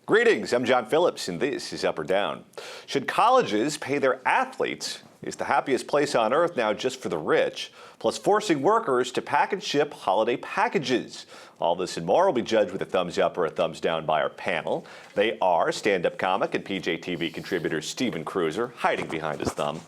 Greetings, I'm John Phillips, and this is Up or Down. Should colleges pay their athletes? Is the happiest place on earth now just for the rich? Plus forcing workers to pack and ship holiday packages. All this and more will be judged with a thumbs up or a thumbs down by our panel. They are stand-up comic and PJTV contributor Stephen Cruiser, hiding behind his thumb,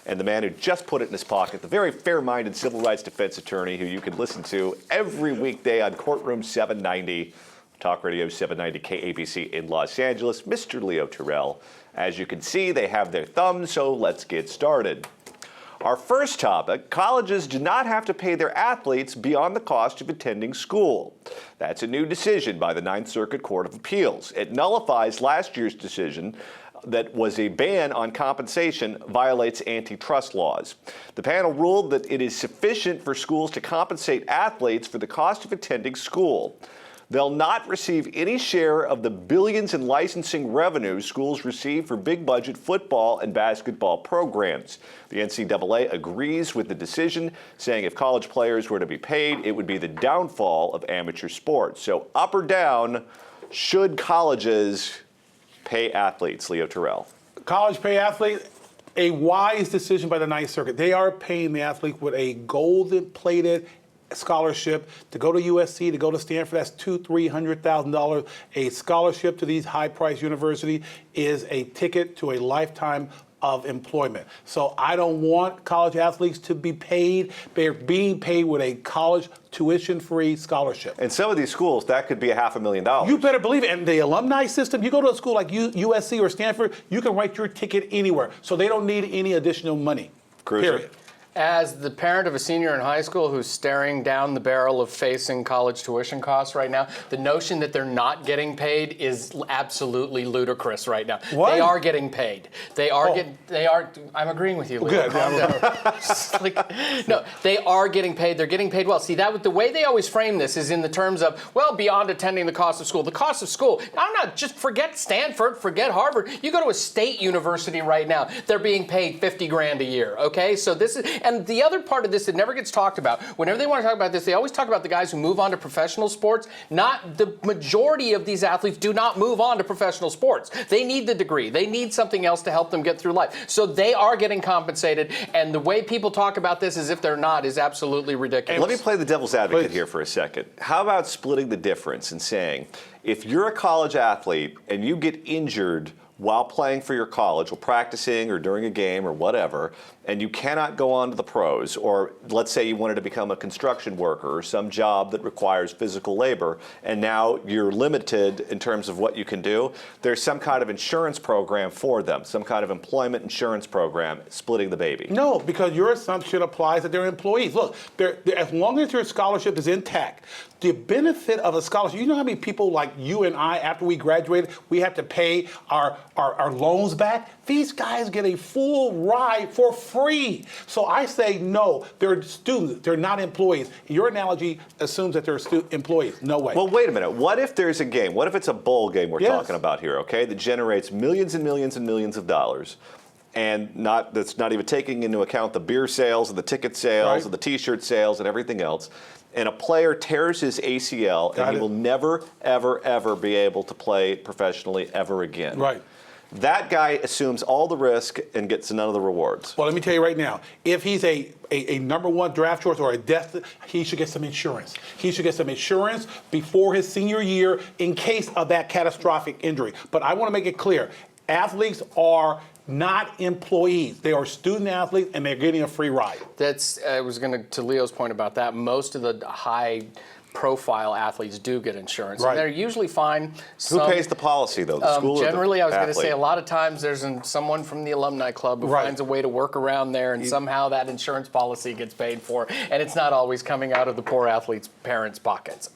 and the man who just put it in his pocket, the very fair-minded civil rights defense attorney who you can listen to every weekday on Courtroom 790. Talk Radio 790 KABC in Los Angeles, Mr. Leo Terrell. As you can see, they have their thumbs, so let's get started. Our first topic, colleges do not have to pay their athletes beyond the cost of attending school. That's a new decision by the Ninth Circuit Court of Appeals. It nullifies last year's decision that was a ban on compensation violates antitrust laws. The panel ruled that it is sufficient for schools to compensate athletes for the cost of attending school. They'll not receive any share of the billions in licensing revenue schools receive for big-budget football and basketball programs. The NCAA agrees with the decision, saying if college players were to be paid, it would be the downfall of amateur sports. So up or down, should colleges pay athletes? Leo Terrell. College pay athletes, a wise decision by the Ninth Circuit. They are paying the athlete with a golden-plated scholarship to go to USC, to go to Stanford. That's $200,000-$300,000. A scholarship to these high-priced universities is a ticket to a lifetime of employment. So I don't want college athletes to be paid. They're being paid with a college tuition-free scholarship. And some of these schools, that could be $500,000. You better believe it. And the alumni system, you go to a school like USC or Stanford, you can write your ticket anywhere. So they don't need any additional money. Cruiser. Period. As the parent of a senior in high school who's staring down the barrel of facing college tuition costs right now, the notion that they're not getting paid is absolutely ludicrous right now. What? They are getting paid. They are I'm agreeing with you, Leo. Good. No, they are getting paid. They're getting paid well. See, the way they always frame this is in the terms of, well, beyond attending the cost of school. The cost of school, I'm not, just forget Stanford, forget Harvard. You go to a state university right now, they're being paid $50,000 a year, okay? So this is, and the other part of this that never gets talked about, whenever they want to talk about this, they always talk about the guys who move on to professional sports. Not the majority of these athletes do not move on to professional sports. They need the degree. They need something else to help them get through life. So they are getting compensated, and the way people talk about this as if they're not is absolutely ridiculous. Let me play the devil's advocate here for a second. How about splitting the difference and saying, if you're a college athlete and you get injured while playing for your college, or practicing, or during a game, or whatever, and you cannot go on to the pros, or let's say you wanted to become a construction worker or some job that requires physical labor, and now you're limited in terms of what you can do, there's some kind of insurance program for them, some kind of employment insurance program, splitting the baby. No, because your assumption applies that they're employees. Look, as long as your scholarship is intact, the benefit of a scholarship, you know how many people like you and I, after we graduated, we have to pay our loans back? These guys get a full ride for free. So I say no, they're students, they're not employees. Your analogy assumes that they're employees. No way. Well, wait a minute. What if there's a game? What if it's a bowl game we're talking about here, okay, that generates millions and millions and millions of dollars? And that's not even taking into account the beer sales and the ticket sales and the T-shirt sales and everything else. And a player tears his ACL and he will never, ever, ever be able to play professionally ever again. Right. That guy assumes all the risk and gets none of the rewards. Well, let me tell you right now, if he's a number one draft choice or a death, he should get some insurance. He should get some insurance before his senior year in case of that catastrophic injury. But I want to make it clear, athletes are not employees. They are student athletes, and they're getting a free ride. I was going to Leo's point about that. Most of the high-profile athletes do get insurance. Right. And they're usually fine. Who pays the policy, though? The school generally, or the I was going to say athlete? a lot of times there's someone from the alumni club who finds a way to work around there, and somehow that insurance policy gets paid for, and it's not always coming out of the poor athlete's parents' pockets.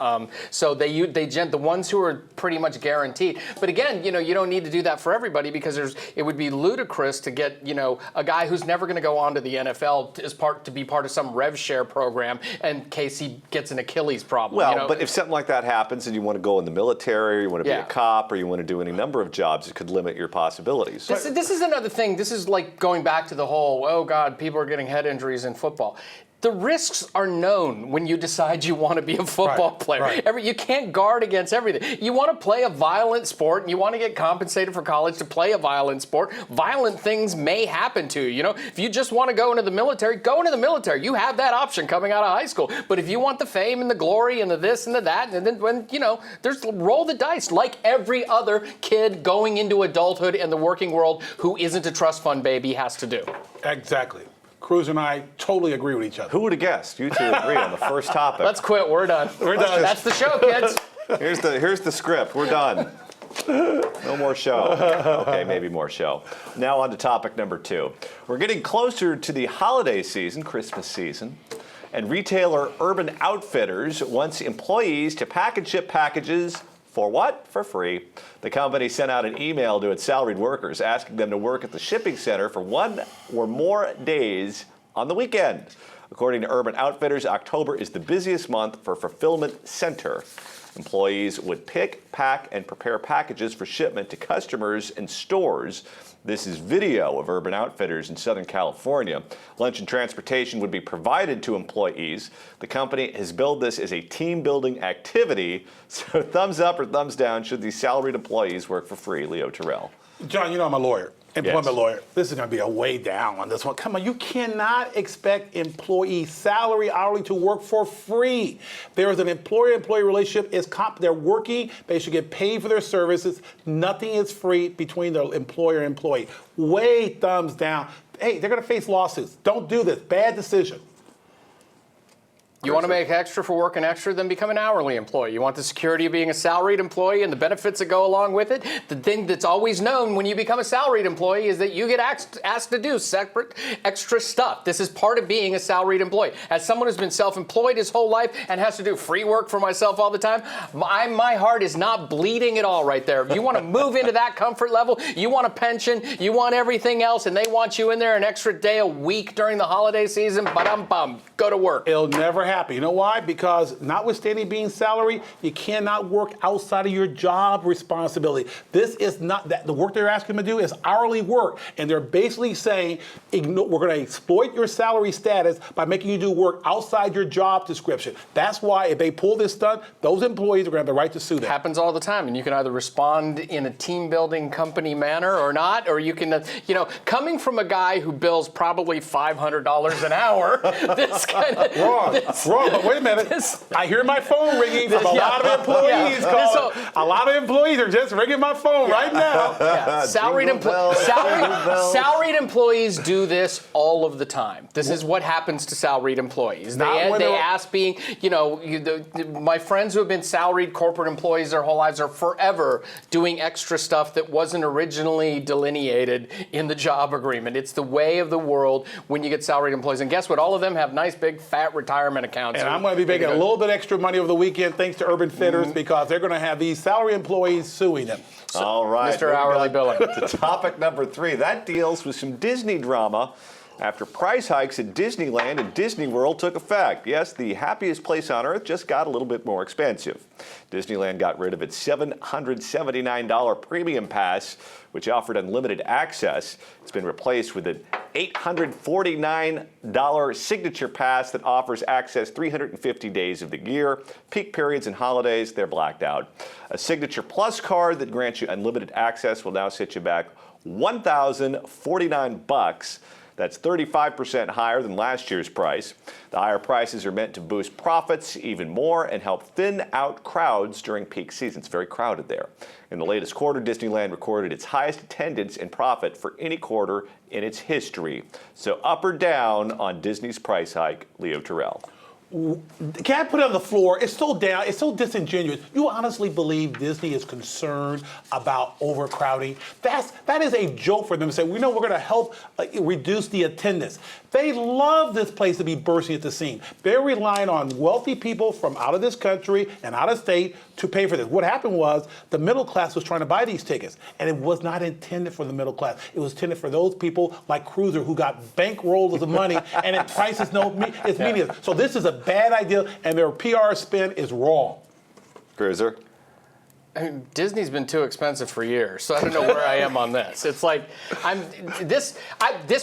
So the ones who are pretty much guaranteed. But again, you don't need to do that for everybody, because it would be ludicrous to get a guy who's never going to go on to the NFL to be part of some rev share program in case he gets an Achilles problem. Well, but if something like that happens and you want to go in the military, or you want to be a cop, or you want to do any number of jobs, it could limit your possibilities. This is another thing. This is like going back to the whole, oh God, people are getting head injuries in football. The risks are known when you decide you want to be a football player. Right. You can't guard against everything. You want to play a violent sport, and you want to get compensated for college to play a violent sport. Violent things may happen to you. You know, if you just want to go into the military, go into the military. You have that option coming out of high school. But if you want the fame and the glory and the this and the that, and then when, you know, there's roll the dice like every other kid going into adulthood and the working world who isn't a trust fund baby has to do. Exactly. Cruz and I totally agree with each other. Who would have guessed? You two agree on the first topic. Let's quit. We're done. We're done. That's the show, kids. Here's the script. We're done. No more show. Okay, maybe more show. Now on to topic number 2. We're getting closer to the holiday season, Christmas season, and retailer Urban Outfitters wants employees to pack and ship packages for what? For free. The company sent out an email to its salaried workers asking them to work at the shipping center for 1 or more days on the weekend. According to Urban Outfitters, October is the busiest month for fulfillment center. Employees would pick, pack, and prepare packages for shipment to customers and stores. This is video of Urban Outfitters in Southern California. Lunch and transportation would be provided to employees. The company has billed this as a team-building activity. So thumbs up or thumbs down should these salaried employees work for free, Leo Terrell. John, you know I'm a lawyer. Employment Yes. lawyer. This is going to be a way down on this one. Come on, you cannot expect employees, salary, hourly, to work for free. There is an employer-employee relationship. They're working. They should get paid for their services. Nothing is free between the employer and employee. Way thumbs down. Hey, they're going to face lawsuits. Don't do this. Bad decision. You want to make extra for working extra, then become an hourly employee. You want the security of being a salaried employee and the benefits that go along with it. The thing that's always known when you become a salaried employee is that you get asked to do separate extra stuff. This is part of being a salaried employee. As someone who's been self-employed his whole life and has to do free work for myself all the time, my heart is not bleeding at all right there. You want to move into that comfort level, you want a pension, you want everything else, and they want you in there an extra day a week during the holiday season, ba-dum-bum, go to work. It'll never happen. You know why? Because notwithstanding being salary, you cannot work outside of your job responsibility. This is not that. The work they're asking them to do is hourly work. And they're basically saying, we're going to exploit your salary status by making you do work outside your job description. That's why if they pull this stunt, those employees are going to have the right to sue them. Happens all the time, and you can either respond in a team-building company manner or not, or you can, coming from a guy who bills probably $500 an hour, this kind of... Wrong. But wait a minute. I hear my phone ringing from a lot of employees. A lot of employees are just ringing my phone right now. Yeah. Salaried employees do this all of the time. This is what happens to salaried employees. They ask being, my friends who have been salaried corporate employees their whole lives are forever doing extra stuff that wasn't originally delineated in the job agreement. It's the way of the world when you get salaried employees. And guess what? All of them have nice, big, fat retirement accounts. And I'm going to be making a little bit extra money over the weekend thanks to Urban Fitters because they're going to have these salary employees suing them. All right. Mr. Hourly Billing. To topic number 3. That deals with some Disney drama after price hikes at Disneyland and Disney World took effect. Yes, the happiest place on earth just got a little bit more expensive. Disneyland got rid of its $779 premium pass, which offered unlimited access. It's been replaced with an $849 signature pass that offers access 350 days of the year. Peak periods and holidays, they're blacked out. A Signature Plus card that grants you unlimited access will now set you back $1,049. That's 35% higher than last year's price. The higher prices are meant to boost profits even more and help thin out crowds during peak season. It's very crowded there. In the latest quarter, Disneyland recorded its highest attendance and profit for any quarter in its history. So up or down on Disney's price hike, Leo Terrell? Can't put it on the floor. It's so down. It's so disingenuous. You honestly believe Disney is concerned about overcrowding? That is a joke for them to say, we're going to help reduce the attendance. They love this place to be bursting at the seam. They're relying on wealthy people from out of this country and out of state to pay for this. What happened was the middle class was trying to buy these tickets, and it was not intended for the middle class. It was intended for those people like Cruiser who got bankrolls of money, and it prices it's meaningless. So this is a bad idea, and their PR spin is wrong. Cruiser? I mean, Disney's been too expensive for years, so I don't know where I am on this. It's like this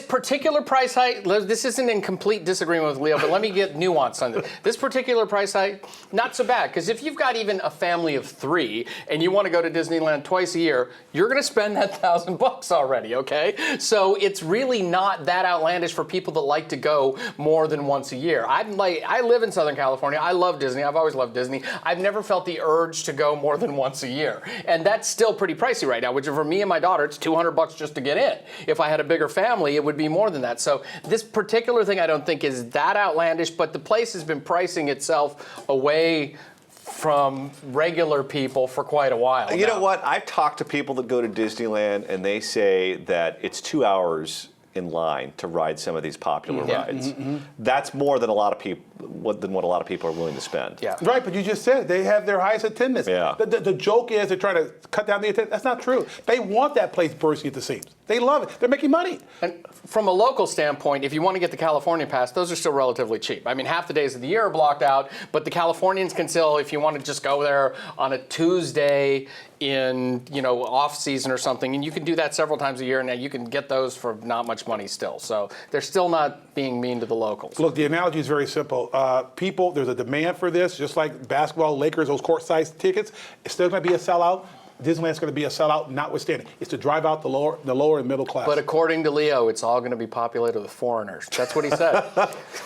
particular price hike. This isn't in complete disagreement with Leo, but let me get nuance on this. This particular price hike, not so bad, because if you've got even a family of 3 and you want to go to Disneyland twice a year, you're going to spend that $1,000 already. Okay, so it's really not that outlandish for people that like to go more than once a year. I live in Southern California. I love Disney. I've always loved Disney. I've never felt the urge to go more than once a year. And that's still pretty pricey right now, which for me and my daughter, it's $200 just to get in. If I had a bigger family, it would be more than that. So this particular thing I don't think is that outlandish, but the place has been pricing itself away from regular people for quite a while. You know what? I've talked to people that go to Disneyland and they say that it's 2 hours in line to ride some of these popular rides. That's more than a lot of people what a lot of people are willing to spend. Yeah. Right, but you just said they have their highest attendance. Yeah. The joke is they're trying to cut down the attendance. That's not true. They want that place bursting at the seams. They love it. They're making money. And from a local standpoint, if you want to get the California pass, those are still relatively cheap. I mean, half the days of the year are blocked out, but the Californians can still, if you want to just go there on a Tuesday in, off season or something, and you can do that several times a year, and now you can get those for not much money still. So they're still not being mean to the locals. Look, the analogy is very simple. There's a demand for this, just like basketball, Lakers, those court-size tickets. It's still going to be a sellout. Disneyland's going to be a sellout, notwithstanding. It's to drive out the lower and middle class. But according to Leo, it's all going to be populated with foreigners. That's what he said.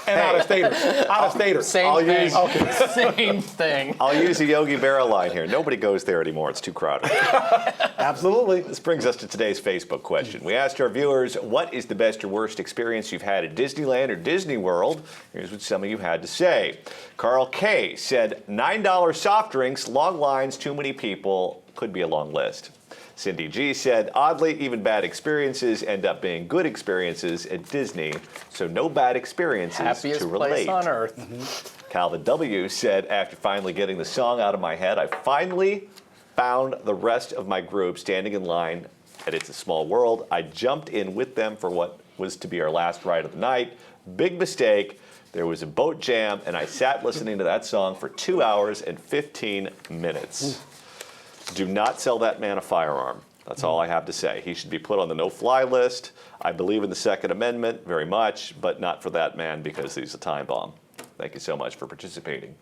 And out-of-staters. Out-of-staters. Same thing. Same thing. I'll use a Yogi Berra line here. Nobody goes there anymore. It's too crowded. Absolutely. This brings us to today's Facebook question. We asked our viewers, what is the best or worst experience you've had at Disneyland or Disney World? Here's what some of you had to say. Carl K. said, $9 soft drinks, long lines, too many people. Could be a long list. Cindy G. said, oddly, even bad experiences end up being good experiences at Disney, so no bad experiences Happiest to relate. place on earth. Calvin W. said, after finally getting the song out of my head, I finally found the rest of my group standing in line at It's a Small World. I jumped in with them for what was to be our last ride of the night. Big mistake. There was a boat jam, and I sat listening to that song for 2 hours and 15 minutes. Do not sell that man a firearm. That's all I have to say. He should be put on the no-fly list. I believe in the Second Amendment very much, but not for that man because he's a time bomb. Thank you so much for participating.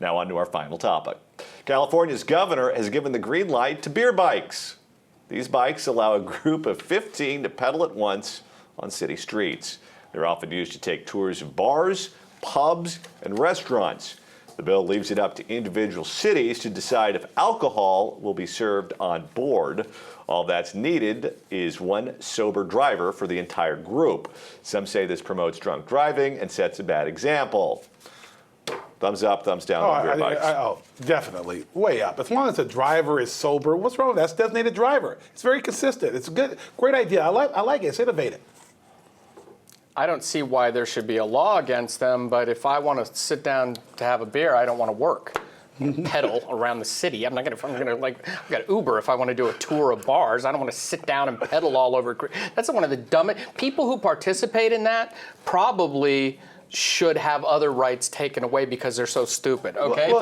Now on to our final topic. California's governor has given the green light to beer bikes. These bikes allow a group of 15 to pedal at once on city streets. They're often used to take tours of bars, pubs, and restaurants. The bill leaves it up to individual cities to decide if alcohol will be served on board. All that's needed is one sober driver for the entire group. Some say this promotes drunk driving and sets a bad example. Thumbs up, thumbs down on beer bikes. Definitely. Way up. As long as the driver is sober, what's wrong with that? It's a designated driver. It's very consistent. It's a great idea. I like it. It's innovative. I don't see why there should be a law against them, but if I want to sit down to have a beer, I don't want to work. Pedal around the city. I've got Uber if I want to do a tour of bars. I don't want to sit down and pedal all over. That's one of the dumbest. People who participate in that probably should have other rights taken away because they're so stupid, okay? Well,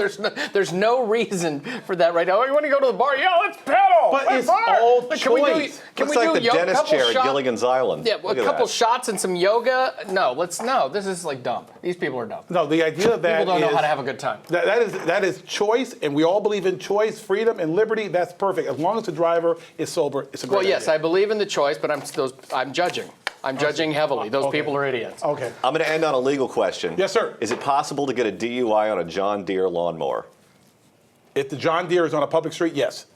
there's no reason for that right now. Oh, you want to go to the bar? Yeah, let's pedal! But it's all choice. Looks like the dentist chair at Gilligan's Island. Yeah, a couple shots and some yoga. No, this is like dumb. These people are dumb. No, the idea of that people don't know how to have a good time. That is choice, and we all believe in choice, freedom, and liberty. That's perfect. As long as the driver is sober, it's a great idea. Well, yes, I believe in the choice, but I'm judging. I'm judging heavily. Those people are idiots. Okay. I'm going to end on a legal question. Yes, sir. Is it possible to get a DUI on a John Deere lawnmower? If the John Deere is on a public street, yes.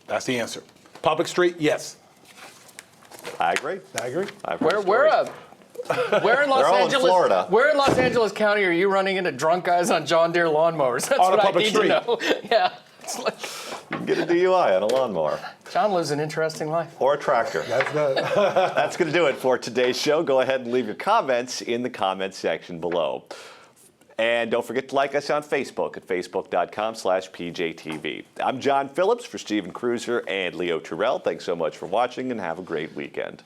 That's the answer. Public street, yes. I agree. Where in Los all in Angeles? Florida. Where in Los Angeles County are you running into drunk guys on John Deere lawnmowers? That's On a what I public need street. to know. Yeah. It's like, You can get a DUI on a lawnmower. John lives an interesting life. Or a tractor. That's going to do it for today's show. Go ahead and leave your comments in the comments section below. And don't forget to like us on Facebook at facebook.com/PJTV. I'm John Phillips for Stephen Cruiser and Leo Terrell. Thanks so much for watching and have a great weekend.